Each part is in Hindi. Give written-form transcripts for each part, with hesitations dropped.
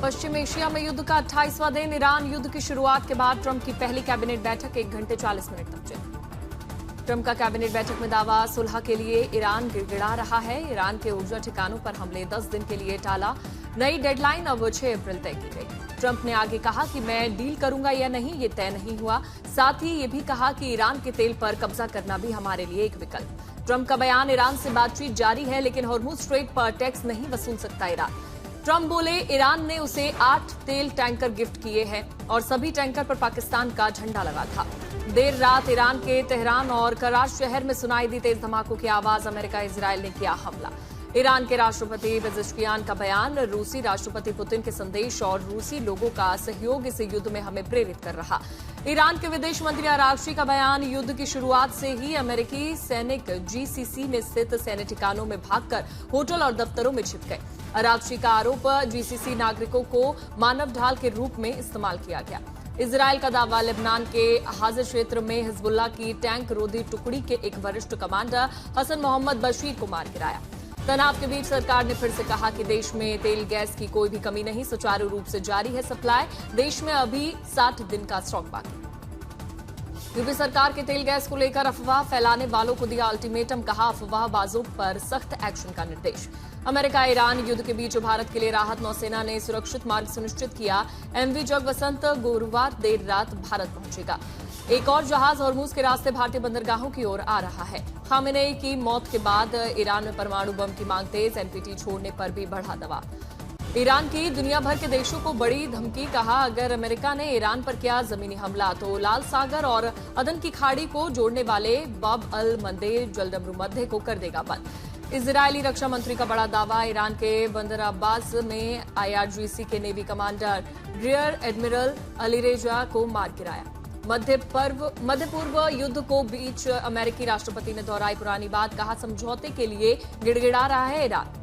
पश्चिम एशिया में युद्ध का 28वां दिन। ईरान युद्ध की शुरुआत के बाद ट्रंप की पहली कैबिनेट बैठक 1 घंटे 40 मिनट तक चली। ट्रंप का कैबिनेट बैठक में दावा, सुलह के लिए ईरान गिड़गिड़ा रहा है। ईरान के ऊर्जा ठिकानों पर हमले 10 दिन के लिए टाला। नई डेडलाइन अब 6 अप्रैल तय की गई। ट्रंप ने आगे कहा कि मैं डील करूंगा या नहीं, ये तय नहीं हुआ। साथ ही ये भी कहा कि ईरान के तेल पर कब्जा करना भी हमारे लिए एक विकल्प। ट्रंप का बयान, ईरान से बातचीत जारी है लेकिन हॉर्मुज स्ट्रेट पर टैक्स नहीं वसूल सकता ईरान। ट्रंप बोले, ईरान ने उसे 8 तेल टैंकर गिफ्ट किए हैं और सभी टैंकर पर पाकिस्तान का झंडा लगा था। देर रात ईरान के तेहरान और कराच शहर में सुनाई दी तेज धमाकों की आवाज। अमेरिका इजरायल ने किया हमला। ईरान के राष्ट्रपति पेजेश्कियान का बयान, रूसी राष्ट्रपति पुतिन के संदेश और रूसी लोगों का सहयोग इस युद्ध में हमें प्रेरित कर रहा। ईरान के विदेश मंत्री आरागची का बयान, युद्ध की शुरुआत से ही अमेरिकी सैनिक जीसीसी में स्थित सैन्य ठिकानों में भागकर होटल और दफ्तरों में छिप गए। आरागची का आरोप, जीसीसी नागरिकों को मानव ढाल के रूप में इस्तेमाल किया गया। इजरायल का दावा, लेबनान के हाजिर क्षेत्र में हिजबुल्लाह की टैंक रोधी टुकड़ी के एक वरिष्ठ कमांडर हसन मोहम्मद बशीर को मार गिराया। तनाव के बीच सरकार ने फिर से कहा कि देश में तेल गैस की कोई भी कमी नहीं, सुचारू रूप से जारी है सप्लाई। देश में अभी 60 दिन का स्टॉक बाकी। यूपी सरकार के तेल गैस को लेकर अफवाह फैलाने वालों को दिया अल्टीमेटम, कहा अफवाहबाजों पर सख्त एक्शन का निर्देश। अमेरिका ईरान युद्ध के बीच भारत के लिए राहत, नौसेना ने सुरक्षित मार्ग सुनिश्चित किया। एमवी जगवसंत गुरुवार देर रात भारत पहुंचेगा। एक और जहाज हॉर्मुज के रास्ते भारतीय बंदरगाहों की ओर आ रहा है। खामेनेई की मौत के बाद ईरान में परमाणु बम की मांग तेज, एनपीटी छोड़ने पर भी बढ़ा दबाव। ईरान की दुनिया भर के देशों को बड़ी धमकी, कहा अगर अमेरिका ने ईरान पर किया जमीनी हमला तो लाल सागर और अदन की खाड़ी को जोड़ने वाले बाब अल मंदेब जलडमरू मध्य को कर देगा बंद। इजरायली रक्षा मंत्री का बड़ा दावा, ईरान के बंदर अब्बास में आईआरजीसी के navy commander rear admiral Alireza को मार गिराया। मध्य पूर्व युद्ध को बीच अमेरिकी राष्ट्रपति ने दोहराई पुरानी बात, कहा समझौते के लिए गिड़गिड़ा रहा है ईरान।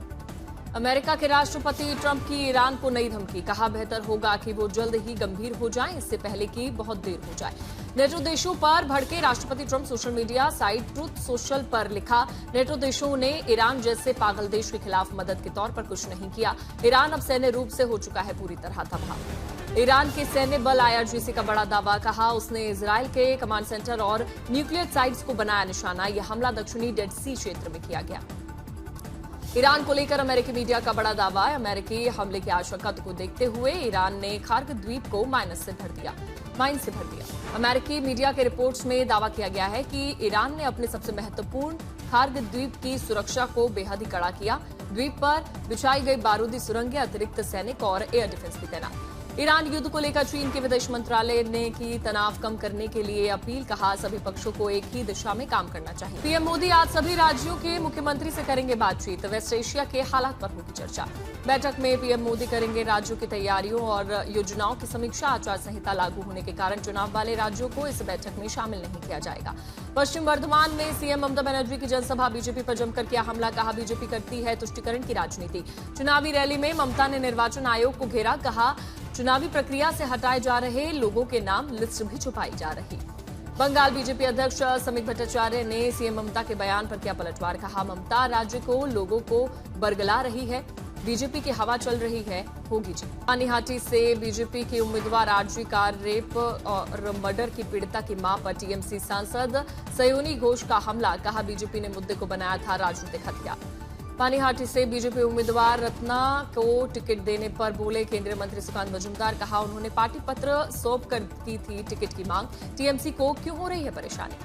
अमेरिका के राष्ट्रपति ट्रंप की ईरान को नई धमकी, कहा बेहतर होगा कि वो जल्द ही गंभीर हो जाएं, इससे पहले कि बहुत देर हो जाए। नेटो देशों पर भड़के राष्ट्रपति Trump, social media site truth social पर लिखा, नेटो देशों ने ईरान जैसे पागल देश के खिलाफ मदद के तौर पर कुछ नहीं किया। ईरान अब सैन्य रूप से हो चुका है पूरी तरह तबाह। ईरान के सैन्य बल आईआरजीसी का बड़ा दावा, कहा उसने इजरायल के कमांड सेंटर और न्यूक्लियर साइट्स को बनाया निशाना। यह हमला दक्षिणी डेड सी क्षेत्र में किया गया। ईरान को लेकर अमेरिकी मीडिया का बड़ा दावा, अमेरिकी हमले की आशंका को देखते हुए ईरान ने खार्ग द्वीप को माइन से भर दिया। अमेरिकी मीडिया के रिपोर्ट्स में दावा किया गया है कि ईरान ने अपने सबसे महत्वपूर्ण खार्ग द्वीप की सुरक्षा को बेहद ही कड़ा किया। द्वीप पर बिछाई गई बारूदी सुरंगें, अतिरिक्त सैनिक और एयर डिफेंस भी तैनात। ईरान युद्ध को लेकर चीन के विदेश मंत्रालय ने की तनाव कम करने के लिए अपील, कहा सभी पक्षों को एक ही दिशा में काम करना चाहिए। पीएम मोदी आज सभी राज्यों के मुख्यमंत्री से करेंगे बातचीत, वेस्ट एशिया के हालात पर होगी चर्चा। बैठक में पीएम मोदी करेंगे राज्यों की तैयारियों और योजनाओं की समीक्षा। आचार संहिता लागू होने के कारण चुनाव वाले राज्यों को इस बैठक में शामिल नहीं किया जाएगा। पश्चिम बर्धमान में सीएम ममता बनर्जी की जनसभा, बीजेपी पर जमकर किया हमला, कहा बीजेपी करती है तुष्टिकरण की राजनीति। चुनावी रैली में ममता ने निर्वाचन आयोग को घेरा, कहा चुनावी प्रक्रिया से हटाए जा रहे लोगों के नाम लिस्ट भी छुपाई जा रही। बंगाल बीजेपी अध्यक्ष समित भट्टाचार्य ने सीएम ममता के बयान पर किया पलटवार, कहा ममता राज्य को लोगों को बरगला रही है, बीजेपी की हवा चल रही है, होगी जी। पानीहाटी से बीजेपी की उम्मीदवार आरजी कार रेप और मर्डर की पीड़िता की मां पर टीएमसी सांसद सयोनी घोष का हमला, कहा बीजेपी ने मुद्दे को बनाया था राजनीतिक हथियार। पानीहाटी से बीजेपी उम्मीदवार रत्ना को टिकट देने पर बोले केंद्रीय मंत्री सुकांत मजूमदार, कहा उन्होंने पार्टी पत्र सौंप कर की थी टिकट की मांग, टीएमसी को क्यों हो रही है परेशानी।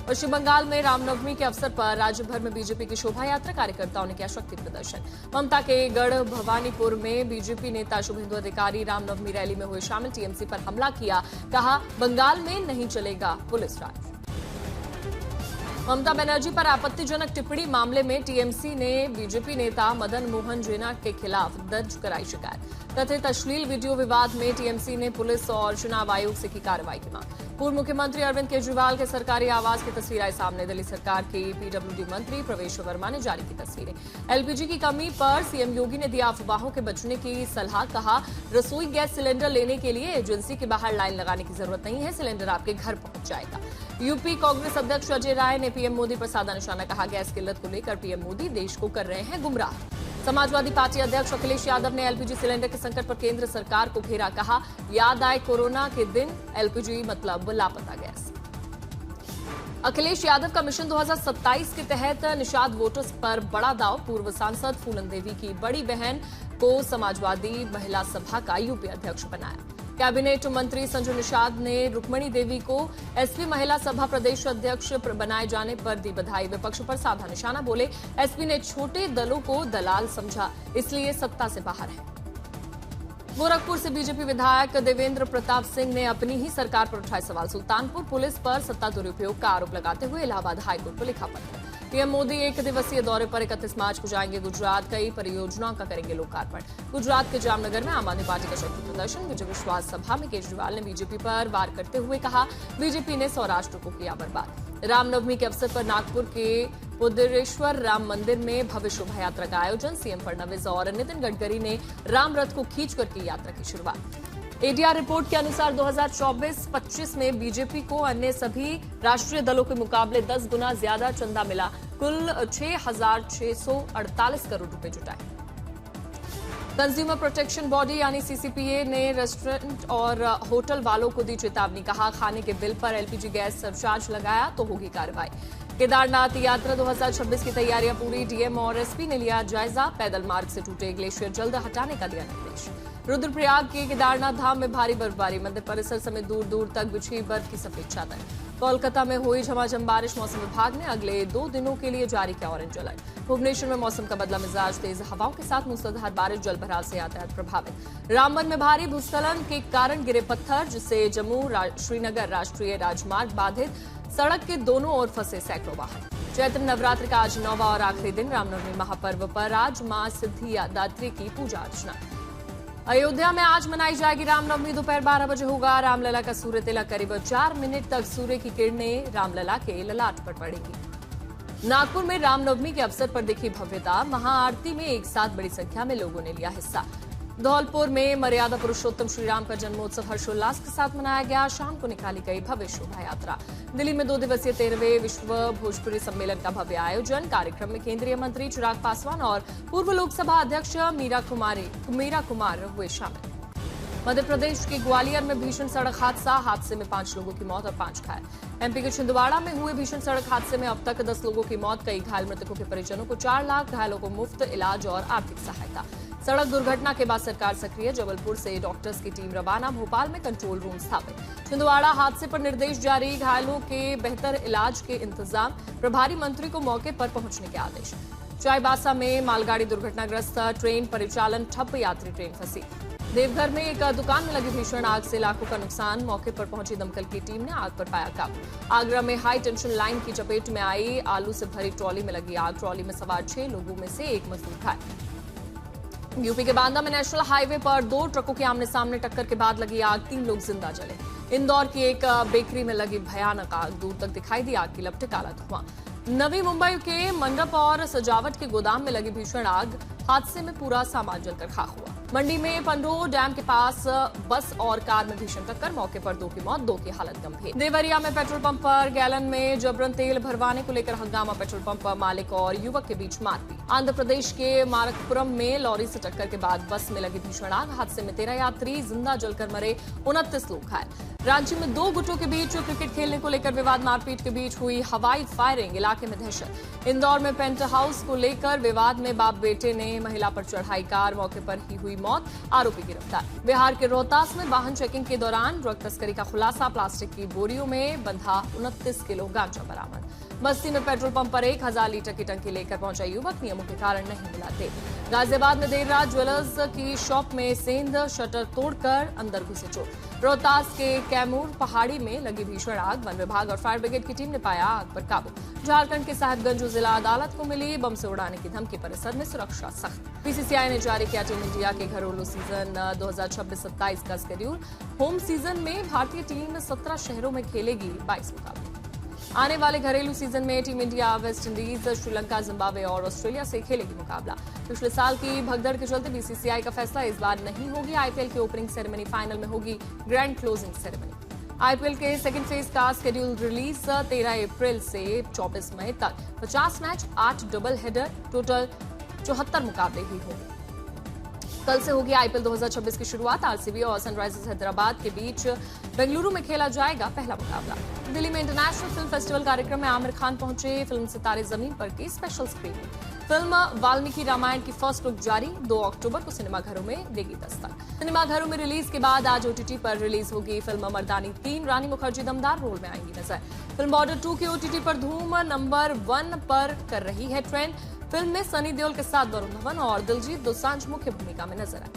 पश्चिम बंगाल में रामनवमी के अवसर पर राज्य भर में बीजेपी की शोभा यात्रा, कार्यकर्ताओं ने किया शक्ति प्रदर्शन। ममता के गढ़ भवानीपुर में बीजेपी नेता शुभेंदु अधिकारी रामनवमी रैली में हुए शामिल, टीएमसी पर हमला किया, कहा बंगाल में नहीं चलेगा पुलिस राज। ममता बनर्जी पर आपत्तिजनक टिप्पणी मामले में टीएमसी ने बीजेपी नेता मदन मोहन झेना के खिलाफ दर्ज कराई शिकायत। कथित अश्लील वीडियो विवाद में टीएमसी ने पुलिस और चुनाव आयोग से की कार्रवाई की मांग। पूर्व मुख्यमंत्री अरविंद केजरीवाल के सरकारी आवास की तस्वीर आई सामने। दिल्ली सरकार के पीडब्ल्यूडी मंत्री प्रवेश वर्मा ने जारी की तस्वीरें। एलपीजी की कमी पर सीएम योगी ने दिया अफवाहों के बचने की सलाह, कहा रसोई गैस सिलेंडर लेने के लिए एजेंसी के बाहर लाइन लगाने की जरूरत नहीं है, सिलेंडर आपके घर पहुंच जाएगा। यूपी कांग्रेस अध्यक्ष अजय राय ने पीएम मोदी पर साधा निशाना, कहा गैस किल्लत को लेकर पीएम मोदी देश को कर रहे हैं गुमराह। समाजवादी पार्टी अध्यक्ष अखिलेश यादव ने एलपीजी सिलेंडर के संकट पर केंद्र सरकार को घेरा। कहा, याद आए कोरोना के दिन, एलपीजी मतलब लापता गैस। अखिलेश यादव का मिशन 2027 के तहत निषाद वोटर्स पर बड़ा दाव। पूर्व सांसद फूलन देवी की बड़ी बहन को समाजवादी महिला सभा का यूपी अध्यक्ष बनाया। कैबिनेट मंत्री संजू निषाद ने रुक्मणी देवी को एसपी महिला सभा प्रदेश अध्यक्ष बनाए जाने पर दी बधाई। विपक्ष पर साधा निशाना। बोले, एसपी ने छोटे दलों को दलाल समझा, इसलिए सत्ता से बाहर है। गोरखपुर से बीजेपी विधायक देवेंद्र प्रताप सिंह ने अपनी ही सरकार पर उठाए सवाल। सुल्तानपुर पुलिस पर सत्ता दुरुपयोग का आरोप लगाते हुए इलाहाबाद हाईकोर्ट को लिखा पत्र। पीएम मोदी 1 दिवसीय दौरे पर 31 मार्च को जाएंगे गुजरात। कई परियोजनाओं का करेंगे लोकार्पण। गुजरात के जामनगर में आम आदमी पार्टी का शक्ति प्रदर्शन। विजय विश्वास सभा में केजरीवाल ने बीजेपी पर वार करते हुए कहा, बीजेपी ने सौराष्ट्र को किया बर्बाद। रामनवमी के अवसर पर नागपुर के पुदेश्वर राम मंदिर में भव्य शोभा यात्रा का आयोजन। सीएम फडणवीस और नितिन गडकरी ने राम रथ को खींचकर की यात्रा की शुरुआत। एडीआर रिपोर्ट के अनुसार 2024-25 में बीजेपी को अन्य सभी राष्ट्रीय दलों के मुकाबले 10 गुना ज्यादा चंदा मिला। कुल 6,648 करोड़ रुपए जुटाए। कंज्यूमर प्रोटेक्शन बॉडी यानी सीसीपीए ने रेस्टोरेंट और होटल वालों को दी चेतावनी। कहा, खाने के बिल पर एलपीजी गैस सरचार्ज लगाया तो होगी कार्रवाई। केदारनाथ यात्रा 2026 की तैयारियां पूरी। डीएम और एसपी ने लिया जायजा। पैदल मार्ग से टूटे ग्लेशियर जल्द हटाने का दिया निर्देश। रुद्रप्रयाग के केदारनाथ धाम में भारी बर्फबारी। मंदिर परिसर समेत दूर दूर तक बिछी बर्फ की सफेद चादर। कोलकाता में हुई झमाझम बारिश। मौसम विभाग ने अगले 2 दिनों के लिए जारी किया ऑरेंज अलर्ट। भुवनेश्वर में मौसम का बदला मिजाज। तेज हवाओं के साथ मूसलाधार बारिश। जल भराव से यातायात प्रभावित। रामबन में भारी भूस्खलन के कारण गिरे पत्थर, जिससे जम्मू श्रीनगर राष्ट्रीय राजमार्ग बाधित। सड़क के दोनों ओर फंसे सैकड़ों वाहन। चैत्र नवरात्र का आज 9वां और आखिरी दिन। रामनवमी महापर्व पर आज मां सिद्धिदात्री की पूजा अर्चना। अयोध्या में आज मनाई जाएगी रामनवमी। दोपहर 12 बजे होगा रामलला का सूर्य तिलक। करीब 4 मिनट तक सूर्य की किरणें रामलला के ललाट पर पड़ेंगी। नागपुर में रामनवमी के अवसर पर दिखी भव्यता। महाआरती में एक साथ बड़ी संख्या में लोगों ने लिया हिस्सा। धौलपुर में मर्यादा पुरुषोत्तम श्रीराम का जन्मोत्सव हर्षोल्लास के साथ मनाया गया। शाम को निकाली गई भव्य शोभा यात्रा। दिल्ली में 2 दिवसीय 13वें विश्व भोजपुरी सम्मेलन का भव्य आयोजन। कार्यक्रम में केंद्रीय मंत्री चिराग पासवान और पूर्व लोकसभा अध्यक्ष मीरा कुमार हुए शामिल। मध्य प्रदेश के ग्वालियर में भीषण सड़क हादसे में 5 लोगों की मौत और 5 घायल। एमपी के छिंदवाड़ा में हुए भीषण सड़क हादसे में अब तक 10 लोगों की मौत। कई घायल मृतकों के परिजनों को 4 लाख, घायलों को मुफ्त इलाज और आर्थिक सहायता। सड़क दुर्घटना के बाद सरकार सक्रिय। जबलपुर से डॉक्टर्स की टीम रवाना। भोपाल में कंट्रोल रूम स्थापित। छिंदवाड़ा हादसे पर निर्देश जारी। घायलों के बेहतर इलाज के इंतजाम। प्रभारी मंत्री को मौके पर पहुंचने के आदेश। चाईबासा में मालगाड़ी दुर्घटनाग्रस्त। ट्रेन परिचालन ठप। यात्री ट्रेन फंसी। देवघर में एक दुकान में लगी भीषण आग से लाखों का नुकसान। मौके पर पहुंची दमकल की टीम ने आग पर पाया काबू। आगरा में हाई टेंशन लाइन की चपेट में आई आलू से भरी ट्रॉली में लगी आग। ट्रॉली में सवार 6 लोगों में से 1 मजदूर घायल। यूपी के बांदा में नेशनल हाईवे पर 2 ट्रकों के आमने सामने टक्कर के बाद लगी आग। 3 लोग जिंदा जले। इंदौर की एक बेकरी में लगी भयानक आग। दूर तक दिखाई दी आग की लपटें, काला धुआं। नवी मुंबई के मंडप और सजावट के गोदाम में लगी भीषण आग। हादसे में पूरा सामान जलकर खाक हुआ। मंडी में पंडो डैम के पास बस और कार में भीषण टक्कर। मौके पर 2 की मौत, 2 की हालत गंभीर। देवरिया में पेट्रोल पंप पर गैलन में जबरन तेल भरवाने को लेकर हंगामा। पेट्रोल पंप मालिक और युवक के बीच मारपीट। आंध्र प्रदेश के मारकपुरम में लॉरी से टक्कर के बाद बस में लगी भीषण आग। हादसे में 13 यात्री जिंदा जलकर मरे, 29 लोग घायल। रांची में 2 गुटों के बीच क्रिकेट खेलने को लेकर विवाद। मारपीट के बीच हुई हवाई फायरिंग। इलाके में दहशत। इंदौर में पेंट हाउस को लेकर विवाद में बाप बेटे ने महिला पर चढ़ाई कार। मौके पर ही हुई मौत, आरोपी गिरफ्तार। बिहार के रोहतास में वाहन चेकिंग के दौरान ड्रग तस्करी का खुलासा। प्लास्टिक की बोरियों में बंधा 29 किलो गांजा बरामद। बस्ती में पेट्रोल पंप पर 1000 लीटर की टंकी लेकर पहुंचा युवक। नियमों के कारण नहीं मिला तेल। गाजियाबाद में देर रात ज्वेलर्स की शॉप में सेंध शटर तोड़कर अंदर घुसे चोर। रोहतास के कैमूर पहाड़ी में लगी भीषण आग। वन विभाग और फायर ब्रिगेड की टीम ने पाया आग पर काबू। झारखंड के साहिबगंज जिला अदालत को मिली बम से उड़ाने की धमकी। परिसर में सुरक्षा सख्त। बीसीसीआई ने जारी किया टीम इंडिया के घरेलू सीजन 2026-27 का शेड्यूल। होम सीजन में भारतीय टीम 17 शहरों में खेलेगी 22 मुकाबले। आने वाले घरेलू सीजन में team India West Indies, Sri Lanka, Zimbabwe और ऑस्ट्रेलिया से खेलेगी मुकाबला। पिछले साल की भगदड़ के चलते बीसीसीआई का फैसला इस बार नहीं होगी। आईपीएल की ओपनिंग सेरेमनी, फाइनल में होगी ग्रैंड क्लोजिंग सेरेमनी। आईपीएल के सेकंड फेज का शेड्यूल रिलीज 13 अप्रैल से 24 मई तक। 50 मैच, 8 डबल हेडर, टोटल 74 मुकाबले ही होंगे। कल से होगी आईपीएल 2026 की शुरुआत। आरसीबी और सनराइजर्स हैदराबाद के बीच बेंगलुरु में खेला जाएगा पहला मुकाबला। दिल्ली में इंटरनेशनल फिल्म फेस्टिवल कार्यक्रम में आमिर खान पहुंचे। फिल्म सितारे जमीन पर की special screening. Film Valmiki Ramayan की फर्स्ट लुक जारी। 2 अक्टूबर को सिनेमाघरों में देगी दस्तक। सिनेमाघरों में रिलीज के बाद आज ओटीटी पर रिलीज होगी फिल्म मर्दानी 3। रानी मुखर्जी दमदार रोल में आएंगी नजर। फिल्म बॉर्डर 2 की ओटीटी पर धूम नंबर 1 पर कर रही है ट्रेंड। फिल्म में सनी देओल के साथ वरुण धवन और दिलजीत दोसांझ मुख्य भूमिका में नजर आए।